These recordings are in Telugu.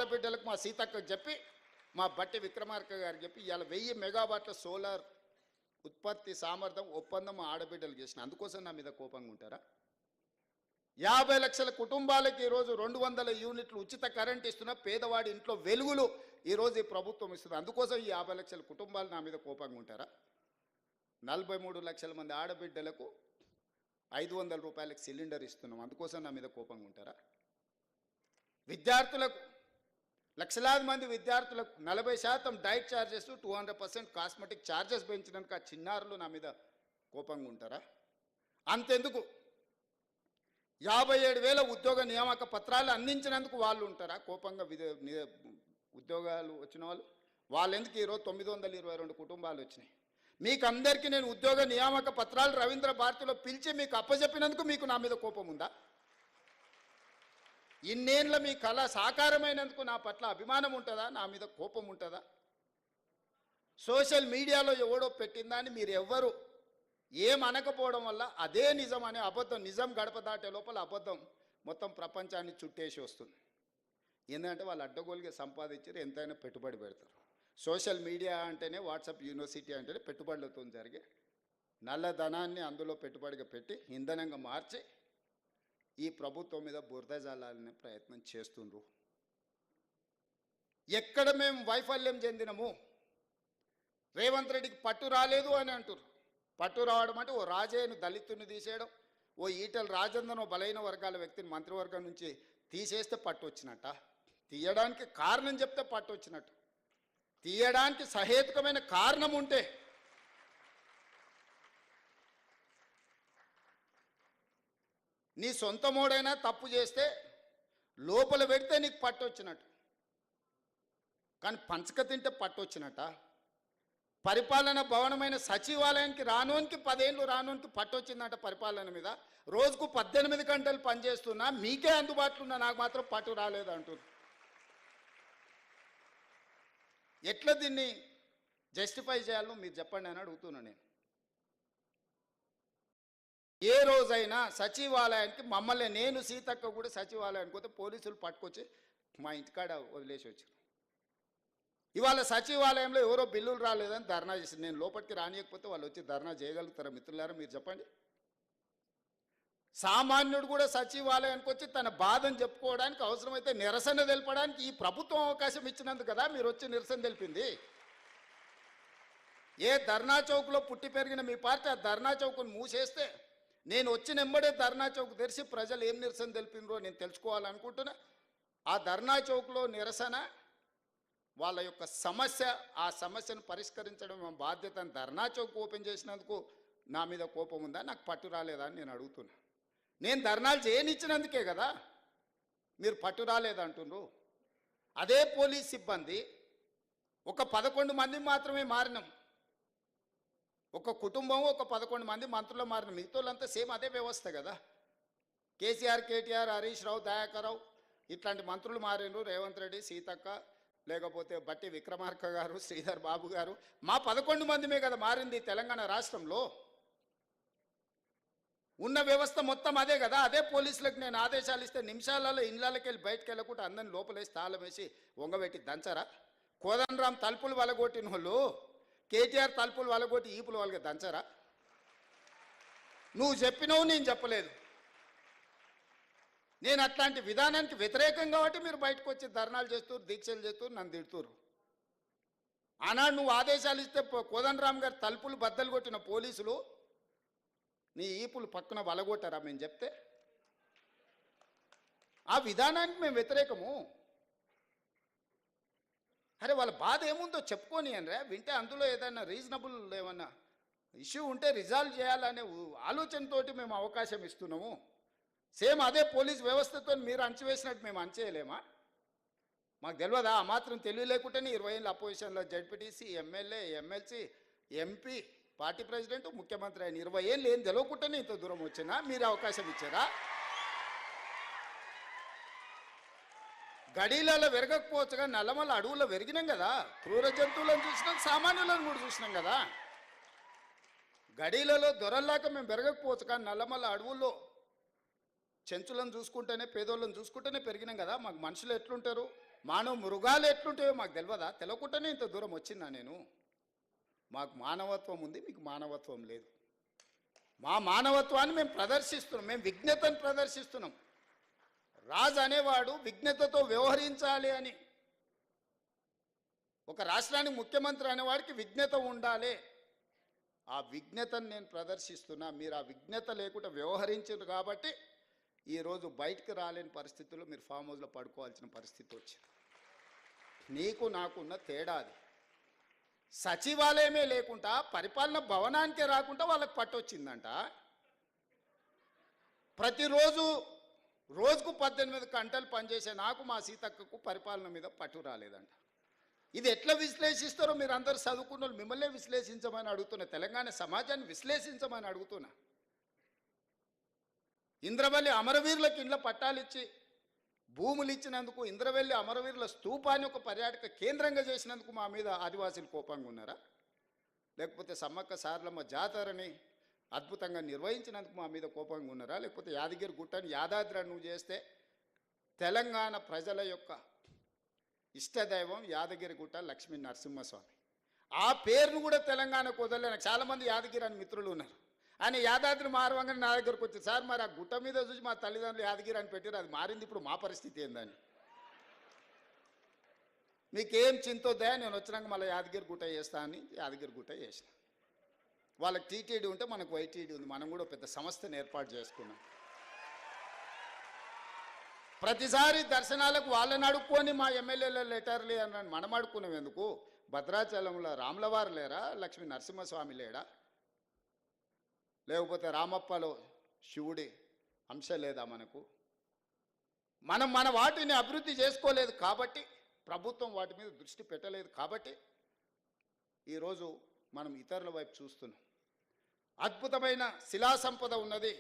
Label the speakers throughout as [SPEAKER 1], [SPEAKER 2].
[SPEAKER 1] ఆడబిడ్డలకు మా సీతక్కకు చెప్పి మా బట్టి విక్రమార్క గారికి చెప్పి ఇవాళ 1000 మెగావాట్ల సోలార్ ఉత్పత్తి సామర్థ్యం ఒప్పందం మా ఆడబిడ్డలు చేసిన అందుకోసం నా మీద కోపంగా ఉంటారా? 50 లక్షల కుటుంబాలకి ఈరోజు 200 యూనిట్లు ఉచిత కరెంట్ ఇస్తున్న పేదవాడి ఇంట్లో వెలుగులు ఈరోజు ఈ ప్రభుత్వం ఇస్తుంది. అందుకోసం ఈ 50 లక్షల కుటుంబాలు నా మీద కోపంగా ఉంటారా? 43 లక్షల మంది ఆడబిడ్డలకు 500 రూపాయలకు సిలిండర్ ఇస్తున్నాం, అందుకోసం నా మీద కోపంగా ఉంటారా? విద్యార్థులకు లక్షలాది మంది విద్యార్థులకు 40% డైట్ ఛార్జెస్ 200% కాస్మెటిక్ ఛార్జెస్ పెంచినందుకు ఆ చిన్నారులు నా మీద కోపంగా ఉంటారా? అంతెందుకు 57,000 ఉద్యోగ నియామక పత్రాలు అందించినందుకు వాళ్ళు ఉంటారా కోపంగా? ఉద్యోగాలు వచ్చిన వాళ్ళు ఎందుకు ఈరోజు 922 కుటుంబాలు వచ్చినాయి? మీకు అందరికీ నేను ఉద్యోగ నియామక పత్రాలు రవీంద్ర భారతిలో పిలిచి మీకు అప్పచెప్పినందుకు మీకు నా మీద కోపం ఉందా? ఇన్నేళ్ళ మీ కళ సాకారమైనందుకు నా పట్ల అభిమానం ఉంటుందా? నా మీద కోపం ఉంటుందా? సోషల్ మీడియాలో ఎవడో పెట్టిందని మీరు ఎవ్వరు ఏమనకపోవడం వల్ల అదే నిజం అనే అబద్ధం, నిజం గడప దాటే లోపల అబద్ధం మొత్తం ప్రపంచాన్ని చుట్టేసి వస్తుంది. ఏంటంటే వాళ్ళు అడ్డగోలుగా సంపాదించారు, ఎంతైనా పెట్టుబడి పెడతారు. సోషల్ మీడియా అంటేనే వాట్సాప్ యూనివర్సిటీ అంటేనే పెట్టుబడులతో జరిగే నల్లధనాన్ని అందులో పెట్టుబడిగా పెట్టి ఇంధనంగా మార్చి ఈ ప్రభుత్వం మీద బురద జల్లాలనే ప్రయత్నం చేస్తుండ్రు. ఎక్కడ మేము వైఫల్యం చెందినము? రేవంత్ రెడ్డికి పట్టు రాలేదు అని అంటారు. పట్టు రావడం అంటే ఓ రాజయ్యను దళితుని తీసేయడం, ఓ ఈటల రాజేందర్ బలైన వర్గాల వ్యక్తిని మంత్రివర్గం నుంచి తీసేస్తే పట్టు వచ్చినట్ట? తీయడానికి కారణం చెప్తే పట్టు వచ్చినట్టు. తీయడానికి సహేతుకమైన కారణం ఉంటే నీ సొంత మోడైనా తప్పు చేస్తే లోపల పెడితే నీకు పట్టు వచ్చినట్టు, కానీ పంచక తింటే పట్టు వచ్చినట్ట? పరిపాలన భవనమైన సచివాలయానికి రానోనికి 10 ఏళ్ళు రానోనికి పట్టు వచ్చిందంట పరిపాలన మీద. రోజుకు 18 గంటలు పనిచేస్తున్నా మీకే అందుబాటులో ఉన్నా నాకు మాత్రం పట్టు రాలేదు అంటున్నారు. ఎట్లా దీన్ని జస్టిఫై చేయాలో మీరు చెప్పండి అని అడుగుతున్నా నేను. ఏ రోజైనా సచివాలయానికి మమ్మల్ని, నేను సీతక్క కూడా సచివాలయానికి పోతే పోలీసులు పట్టుకొచ్చి మా ఇంటికాడ వదిలేసి వచ్చారు. ఇవాళ సచివాలయంలో ఎవరో బిల్లులు రాలేదని ధర్నా చేసింది. నేను లోపలికి రానియకపోతే వాళ్ళు వచ్చి ధర్నా చేయగలుగుతారా మిత్రులారా? మీరు చెప్పండి. సామాన్యుడు కూడా సచివాలయానికి వచ్చి తన బాధను చెప్పుకోవడానికి, అవసరమైతే నిరసన తెలపడానికి ఈ ప్రభుత్వం అవకాశం ఇచ్చినందుకు కదా మీరు వచ్చి నిరసన తెలిపింది. ఏ ధర్నా చౌక్లో పుట్టి పెరిగిన మీ పార్టీ ఆ ధర్నా చౌక్ను మూసేస్తే నేను వచ్చిన వెంబడే ధర్నా చౌక్ తెరిచి ప్రజలు ఏం నిరసన తెలిపినరో నేను తెలుసుకోవాలనుకుంటున్నా. ఆ ధర్నా చౌక్లో నిరసన వాళ్ళ యొక్క సమస్య, ఆ సమస్యను పరిష్కరించడం మా బాధ్యత. ధర్నా చౌక్ ఓపెన్ చేసినందుకు నా మీద కోపం ఉందా? నాకు పట్టు రాలేదా అని నేను అడుగుతున్నా. నేను ధర్నాలు చేయనిచ్చినందుకే కదా మీరు పట్టు రాలేదంటున్నారు. అదే పోలీస్ సిబ్బంది ఒక 11 మంది మాత్రమే మారినాం. ఒక కుటుంబం ఒక 11 మంది మంత్రులు మారిన, మిగతాళ్ళంతా సేమ్ అదే వ్యవస్థ కదా. కేసీఆర్, కేటీఆర్, హరీష్ రావు, దయాకర్ రావు ఇట్లాంటి మంత్రులు మారినరు. రేవంత్ రెడ్డి, సీతక్క, లేకపోతే బట్టి విక్రమార్క గారు, శ్రీధర్ బాబు గారు, మా 11 మందిమే కదా మారింది తెలంగాణ రాష్ట్రంలో. ఉన్న వ్యవస్థ మొత్తం అదే కదా. అదే పోలీసులకు నేను ఆదేశాలు ఇస్తే నిమిషాలలో ఇళ్ళకి వెళ్ళి బయటకు వెళ్ళకుండా అందరిని లోపలేసి తాళం వేసి వంగబెట్టి దంచరా? కోదండరాం తలుపులు వలగొట్టిన వాళ్ళు కేటీఆర్ తలుపులు వలగొట్టి ఈపులు వాళ్ళకి దంచరా? నువ్వు చెప్పినావు, నేను చెప్పలేదు. నేను అట్లాంటి విధానానికి వ్యతిరేకం కాబట్టి మీరు బయటకు వచ్చి ధర్నాలు చేస్తారు, దీక్షలు చేస్తారు, నన్ను తిడుతున్నారు. ఆనాడు నువ్వు ఆదేశాలు ఇస్తే కోదండరాం గారు తలుపులు బద్దలు కొట్టిన పోలీసులు నీ ఈపులు పక్కన వలగొట్టారా మేము చెప్తే? ఆ విధానానికి మేము వ్యతిరేకము. అరే వాళ్ళ బాధ ఏముందో చెప్పుకొని అనరా, వింటే అందులో ఏదైనా రీజనబుల్ ఏమన్నా ఇష్యూ ఉంటే రిజాల్వ్ చేయాలనే ఆలోచనతోటి మేము అవకాశం ఇస్తున్నాము. సేమ్ అదే పోలీస్ వ్యవస్థతో మీరు అంచవేసినట్టు మేము అంచేయలేమా? మాకు తెలియదా? ఆ మాత్రం తెలివి లేకుండానే 20 ఏళ్ళు అపోజిషన్లో ZPTC, MLA, MLC, MP, party president, ముఖ్యమంత్రి అయిన 20 ఏళ్ళు ఏం తెలియకుండానే ఇంత దూరం వచ్చినా మీరు అవకాశం ఇచ్చారా? గడీలలో వెరగకపోవచ్చుగా నల్లమల్ల అడవుల్లో వెరిగినాం కదా. క్రూర జంతువులను చూసినాం, సామాన్యులను కూడా చూసినాం కదా. గడీలలో దొరల్లాక మేము పెరగకపోవచ్చు, కానీ నల్లమల్ల అడవుల్లో చెంచులను చూసుకుంటేనే, పేదోళ్ళని చూసుకుంటేనే పెరిగినాం కదా. మాకు మనుషులు ఎట్లుంటారు? మానవ మృగాలు ఎట్లుంటాయో మాకు తెలియదా? తెలవకుండానే ఇంత దూరం వచ్చిందా నేను? మాకు మానవత్వం ఉంది, మీకు మానవత్వం లేదు. మా మానవత్వాన్ని మేము ప్రదర్శిస్తున్నాం, మేము విజ్ఞతను ప్రదర్శిస్తున్నాం. రాజు అనేవాడు విజ్ఞతతో వ్యవహరించాలి అని. ఒక రాష్ట్రానికి ముఖ్యమంత్రి అనేవాడికి విజ్ఞత ఉండాలి. ఆ విజ్ఞతను నేను ప్రదర్శిస్తున్నా. మీరు ఆ విజ్ఞత లేకుండా వ్యవహరించారు కాబట్టి ఈరోజు బయటికి రాలేని పరిస్థితుల్లో మీరు ఫామ్ హౌస్లో పడుకోవాల్సిన పరిస్థితి వచ్చింది. నీకు నాకున్న తేడా అది. సచివాలయమే లేకుండా పరిపాలన భవనానికే రాకుండా వాళ్ళకి పట్టొచ్చిందంట. ప్రతిరోజు రోజుకు 18 గంటలు పనిచేసే నాకు, మా సీతక్కకు పరిపాలన మీద పట్టు రాలేదంట. ఇది ఎట్లా విశ్లేషిస్తారో మీరు అందరూ చదువుకున్న వాళ్ళు మిమ్మల్నే విశ్లేషించమని అడుగుతున్నా. తెలంగాణ సమాజాన్ని విశ్లేషించమని అడుగుతున్నా. ఇంద్రవల్లి అమరవీరులకు ఇండ్ల పట్టాలిచ్చి భూములు ఇచ్చినందుకు, ఇంద్రవెల్లి అమరవీరుల స్తూపాన్ని ఒక పర్యాటక కేంద్రంగా చేసినందుకు మా మీద ఆదివాసీలు కోపంగా ఉన్నారా? లేకపోతే సమ్మక్క సారలమ్మ జాతరని అద్భుతంగా నిర్వహించినందుకు మా మీద కోపంగా ఉన్నారా? లేకపోతే యాదగిరి గుట్టని యాదాద్రి నువ్వు చేస్తే తెలంగాణ ప్రజల యొక్క ఇష్టదైవం యాదగిరి గుట్ట లక్ష్మీ నరసింహస్వామి, ఆ పేరును కూడా తెలంగాణకు వదలలే. నాకు చాలామంది యాదగిరి అని మిత్రులు ఉన్నారు. ఆయన యాదాద్రి మారవంగానే నా దగ్గరకు వచ్చి, సార్ మరి ఆ గుట్ట మీద చూసి మా తల్లిదండ్రులు యాదగిరి అని పెట్టారు, అది మారింది, ఇప్పుడు మా పరిస్థితి ఏందని. మీకేం చింతొద్దా, నేను వచ్చినాక మళ్ళీ యాదగిరి గుట్ట చేస్తా అని యాదగిరి గుట్ట చేసిన. వాళ్ళకి టీటీడీ ఉంటే మనకు వైటీడీ ఉంది. మనం కూడా పెద్ద సంస్థను ఏర్పాటు చేసుకున్నాం. ప్రతిసారి దర్శనాలకు వాళ్ళని అడుక్కొని మా ఎమ్మెల్యేల లెటర్లు అని మనం అడుక్కున్నాం ఎందుకు? భద్రాచలంలో రాములవారు లేరా? లక్ష్మీ నరసింహస్వామి లేడా? లేకపోతే రామప్పలో శివుడి అంశ లేదా మనకు? మనం మన వాటిని అభివృద్ధి చేసుకోలేదు కాబట్టి, ప్రభుత్వం వాటి మీద దృష్టి పెట్టలేదు కాబట్టి ఈరోజు మనం ఇతరుల వైపు చూస్తున్నాం. అద్భుతమైన శిలా సంపద ఉన్నది,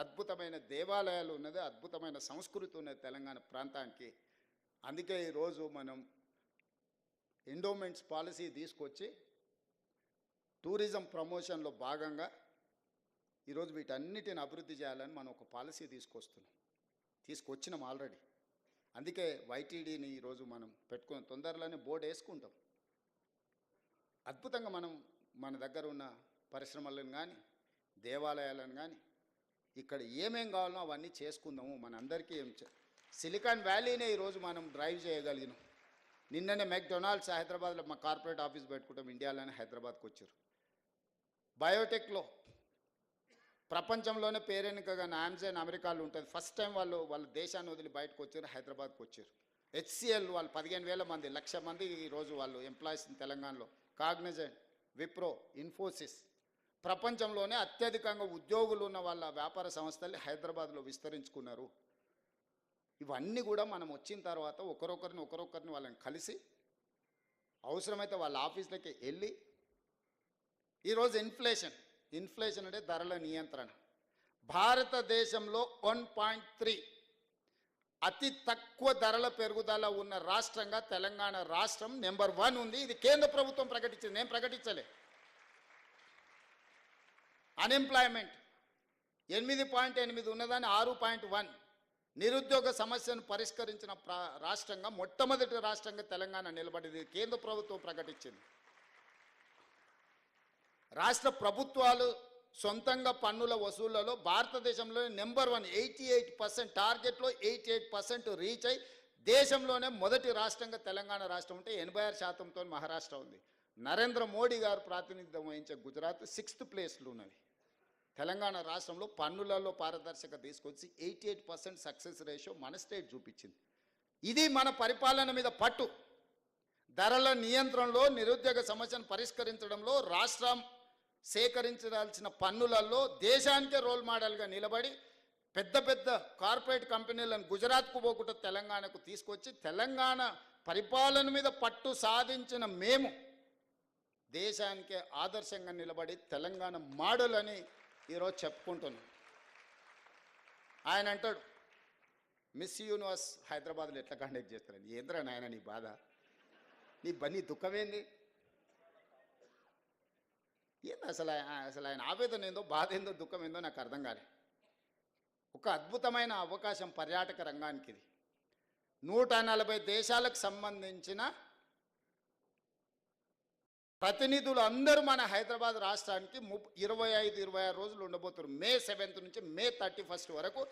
[SPEAKER 1] అద్భుతమైన దేవాలయాలు ఉన్నది, అద్భుతమైన సంస్కృతి ఉన్నది తెలంగాణ ప్రాంతానికి. అందుకే ఈరోజు మనం ఎండోమెంట్స్ పాలసీ తీసుకొచ్చి టూరిజం ప్రమోషన్లో భాగంగా ఈరోజు వీటన్నిటిని అభివృద్ధి చేయాలని మనం ఒక పాలసీ తీసుకొచ్చినాం ఆల్రెడీ. అందుకే వైటీడీని ఈరోజు మనం పెట్టుకుని తొందరలోనే బోర్డు వేసుకుంటాం. అద్భుతంగా మనం మన దగ్గర ఉన్న పరిశ్రమలను కానీ, దేవాలయాలను కానీ, ఇక్కడ ఏమేం కావాలో అవన్నీ చేసుకుందాము. మనందరికీ సిలికాన్ వ్యాలీనే ఈరోజు మనం డ్రైవ్ చేయగలిగినాం. నిన్ననే మెక్డొనాల్డ్స్ హైదరాబాద్లో మా కార్పొరేట్ ఆఫీస్ పెట్టుకుంటాం, ఇండియాలోనే హైదరాబాద్కి వచ్చారు. బయోటెక్లో ప్రపంచంలోనే పేరెన్నికగా ఆమ్జాన్ అమెరికాలో ఉంటుంది. ఫస్ట్ టైం వాళ్ళ దేశాన్ని వదిలి బయటకు వచ్చారు, హైదరాబాద్కి వచ్చారు. హెచ్సిఎల్ వాళ్ళు 15,000 మంది, 1,00,000 మంది ఈరోజు వాళ్ళు ఎంప్లాయీస్ తెలంగాణలో. కాగ్నిజెంట్, విప్రో, ఇన్ఫోసిస్, ప్రపంచంలోనే అత్యధికంగా ఉద్యోగులు ఉన్న వాళ్ళ వ్యాపార సంస్థల్ని హైదరాబాద్లో విస్తరించుకున్నారు. ఇవన్నీ కూడా మనం వచ్చిన తర్వాత ఒకరొకరిని వాళ్ళని కలిసి అవసరమైతే వాళ్ళ ఆఫీసులకి వెళ్ళి, ఈరోజు ఇన్ఫ్లేషన్ అంటే ధరల నియంత్రణ. భారతదేశంలో 1.3 అతి తక్కువ ధరల పెరుగుదల ఉన్న రాష్ట్రంగా తెలంగాణ రాష్ట్రం నెంబర్ 1 ఉంది. ఇది కేంద్ర ప్రభుత్వం ప్రకటించింది, నేను ప్రకటించలే. అన్ఎంప్లాయ్మెంట్ 8.8 ఉన్నదాన్ని 6.1. నిరుద్యోగ సమస్యను పరిష్కరించిన రాష్ట్రంగా మొట్టమొదటి రాష్ట్రంగా తెలంగాణ నిలబడింది, కేంద్ర ప్రభుత్వం ప్రకటించింది. రాష్ట్ర ప్రభుత్వాలు సొంతంగా పన్నుల వసూళ్లలో భారతదేశంలో నెంబర్ 1, 88%. టార్గెట్లో 88% రీచ్ అయి దేశంలోనే మొదటి రాష్ట్రంగా తెలంగాణ రాష్ట్రం ఉంటే 86%తో మహారాష్ట్ర ఉంది. నరేంద్ర మోడీ గారు ప్రాతినిధ్యం వహించే గుజరాత్ 6th ప్లేస్లో ఉన్నది. తెలంగాణ రాష్ట్రంలో పన్నులలో పారదర్శకత తీసుకొచ్చి 88% సక్సెస్ రేషియో మన స్టేట్ చూపించింది. ఇది మన పరిపాలన మీద పట్టు. ధరల నియంత్రణలో, నిరుద్యోగ సమస్యను పరిష్కరించడంలో, రాష్ట్రం సేకరించాల్సిన పన్నులలో దేశానికే రోల్ మోడల్గా నిలబడి పెద్ద పెద్ద కార్పొరేట్ కంపెనీలను గుజరాత్కు పోకుండా తెలంగాణకు తీసుకొచ్చి తెలంగాణ పరిపాలన మీద పట్టు సాధించిన మేము దేశానికే ఆదర్శంగా నిలబడి తెలంగాణ మోడల్ అని ఈరోజు చెప్పుకుంటున్నాం. ఆయన అంటాడు, మిస్ యూనివర్స్ హైదరాబాద్లో ఎట్లా కండక్ట్ చేస్తారని. ఏంద్రా నాయన నీ బాధ, నీ దుఃఖమేంది? ఏంది అసలు ఆయన ఆవేదన ఏందో, బాధ ఏందో, దుఃఖం ఏందో నాకు అర్థం కాలే. ఒక అద్భుతమైన అవకాశం పర్యాటక రంగానికి ఇది. 140 దేశాలకు సంబంధించిన ప్రతినిధులు అందరూ మన హైదరాబాద్ రాష్ట్రానికి 25-26 రోజులు ఉండబోతున్నారు. మే 7th నుంచి మే 31 వరకు